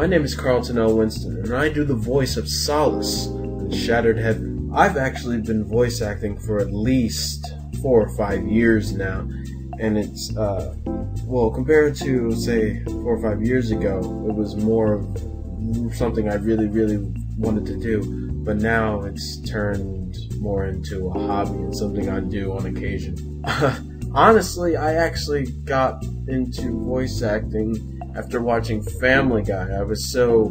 My name is Carlton L. Winston, and I do the voice of Solus in Shattered Heaven. I've actually been voice acting for at least 4 or 5 years now, and it's, well, compared to, say, 4 or 5 years ago, it was more of something I really wanted to do, but now it's turned more into a hobby and something I do on occasion. Honestly, I actually got into voice acting after watching Family Guy. I was so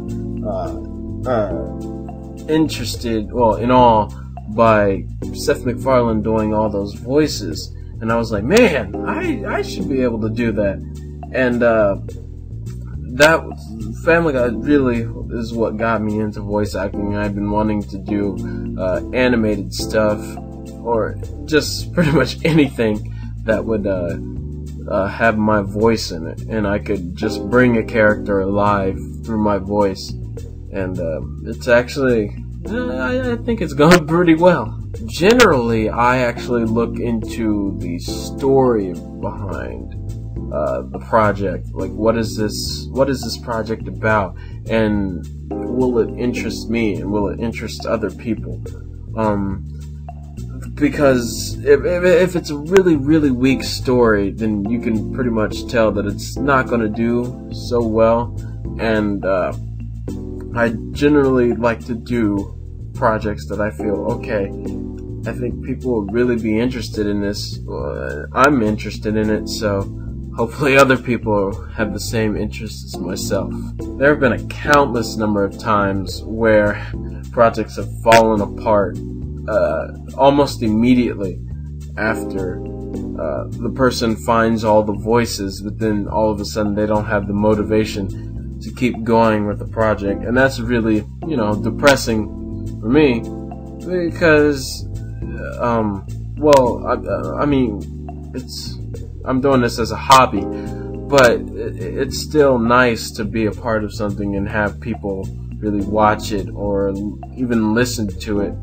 interested, well, in awe by Seth MacFarlane doing all those voices, and I was like, man, I should be able to do that. And that Family Guy really is what got me into voice acting. I've been wanting to do animated stuff, or just pretty much anything that would have my voice in it, and I could just bring a character alive through my voice. And it's actually, I think it's going pretty well. Generally, I actually look into the story behind the project. Like, what is this project about, and will it interest me, and will it interest other people? Because if it's a really weak story, then you can pretty much tell that it's not going to do so well. And I generally like to do projects that I feel, okay, I think people will really be interested in this. I'm interested in it, so hopefully other people have the same interests as myself. There have been a countless number of times where projects have fallen apart almost immediately after the person finds all the voices, but then all of a sudden they don't have the motivation to keep going with the project. And that's really, depressing for me, because well, I mean, I'm doing this as a hobby, but it's still nice to be a part of something and have people really watch it or even listen to it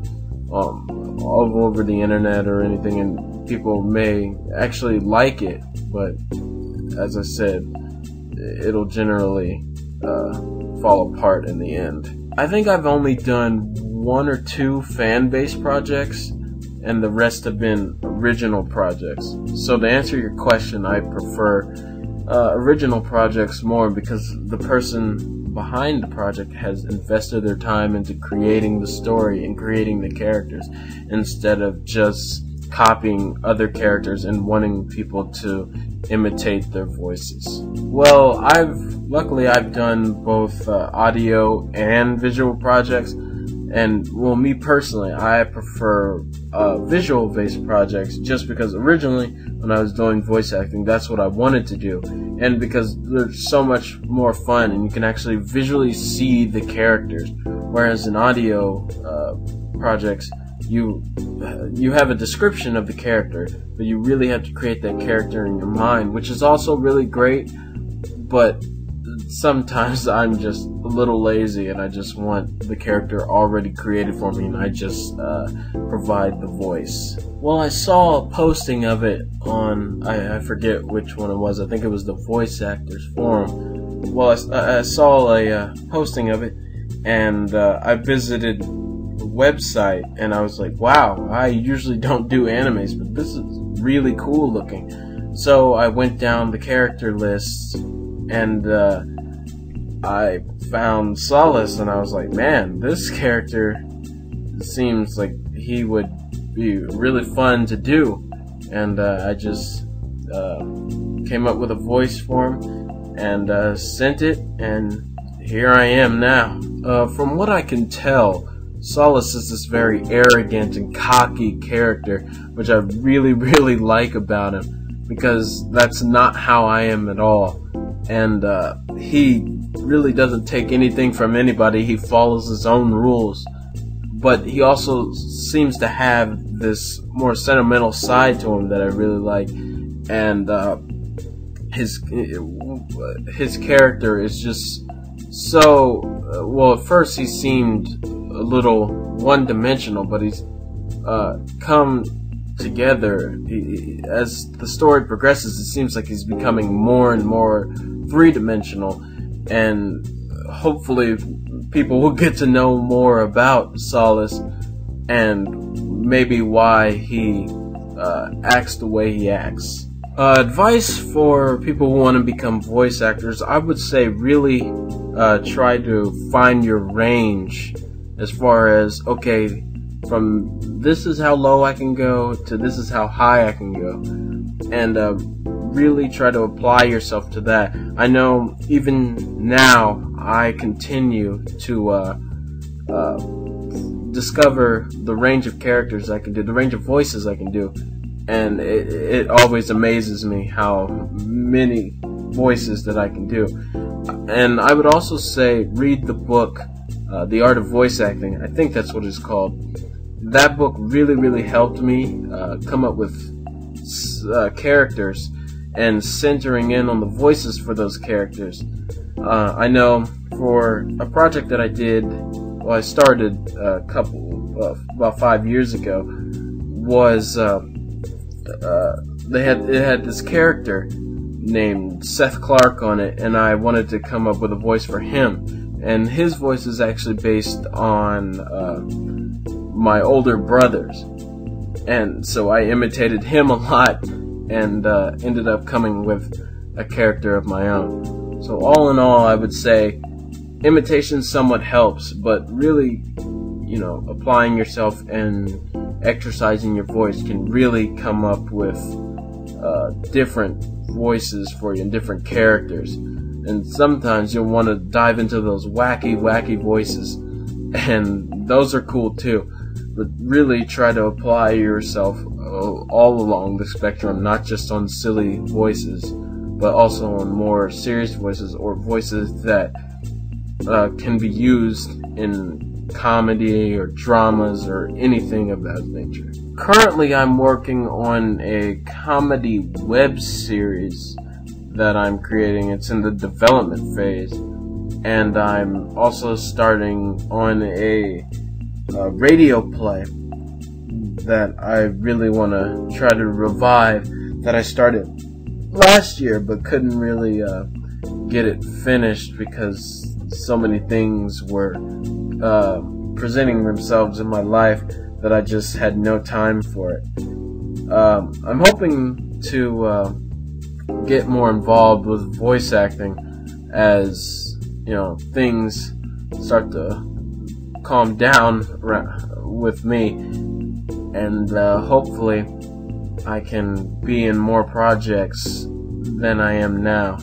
all over the internet or anything, and people may actually like it, but as I said, it'll generally fall apart in the end. I think I've only done 1 or 2 fan-based projects, and the rest have been original projects. So to answer your question, I prefer original projects more, because the person behind the project has invested their time into creating the story and creating the characters, instead of just copying other characters and wanting people to imitate their voices. Well, luckily I've done both audio and visual projects, and well, me personally, I prefer visual-based projects, just because originally when I was doing voice acting, that's what I wanted to do, and because they're so much more fun and you can actually visually see the characters, whereas in audio projects, you have a description of the character, but you really have to create that character in your mind, which is also really great, but sometimes I'm just a little lazy and I just want the character already created for me, and I just provide the voice. Well, I saw a posting of it on, I forget which one it was, I think it was the Voice Actors Forum. Well, I saw a posting of it, and I visited the website, and I was like, wow, I usually don't do animes, but this is really cool looking. So I went down the character lists, and I found Solus, and I was like, man, this character seems like he would be really fun to do. And I just came up with a voice for him and sent it, and here I am now. From what I can tell, Solus is this very arrogant and cocky character, which I really like about him, because that's not how I am at all. And he really doesn't take anything from anybody. He follows his own rules, but he also seems to have this more sentimental side to him that I really like. And his character is just so well. At first he seemed a little one-dimensional, but he's come together. As the story progresses, it seems like he's becoming more and more three-dimensional, and hopefully people will get to know more about Solus and maybe why he acts the way he acts. Advice for people who want to become voice actors, I would say really try to find your range as far as, okay, from this is how low I can go to this is how high I can go, and really try to apply yourself to that. I know even now I continue to discover the range of characters I can do, the range of voices I can do, and it always amazes me how many voices that I can do. And I would also say read the book, The Art of Voice Acting. I think that's what it's called. That book really helped me come up with characters and centering in on the voices for those characters. I know for a project that I did, well, I started about 5 years ago, was it had this character named Seth Clark on it, and I wanted to come up with a voice for him. And his voice is actually based on my older brothers, and so I imitated him a lot and ended up coming with a character of my own. So all in all, I would say imitation somewhat helps, but really, applying yourself and exercising your voice can really come up with different voices for you and different characters. And sometimes you'll want to dive into those wacky voices, and those are cool too. But really try to apply yourself all along the spectrum, not just on silly voices, but also on more serious voices, or voices that can be used in comedy or dramas or anything of that nature. Currently, I'm working on a comedy web series that I'm creating. It's in the development phase, and I'm also starting on a radio play that I really want to try to revive, that I started last year but couldn't really get it finished because so many things were presenting themselves in my life that I just had no time for it. I'm hoping to get more involved with voice acting as things start to calm down with me, and hopefully I can be in more projects than I am now.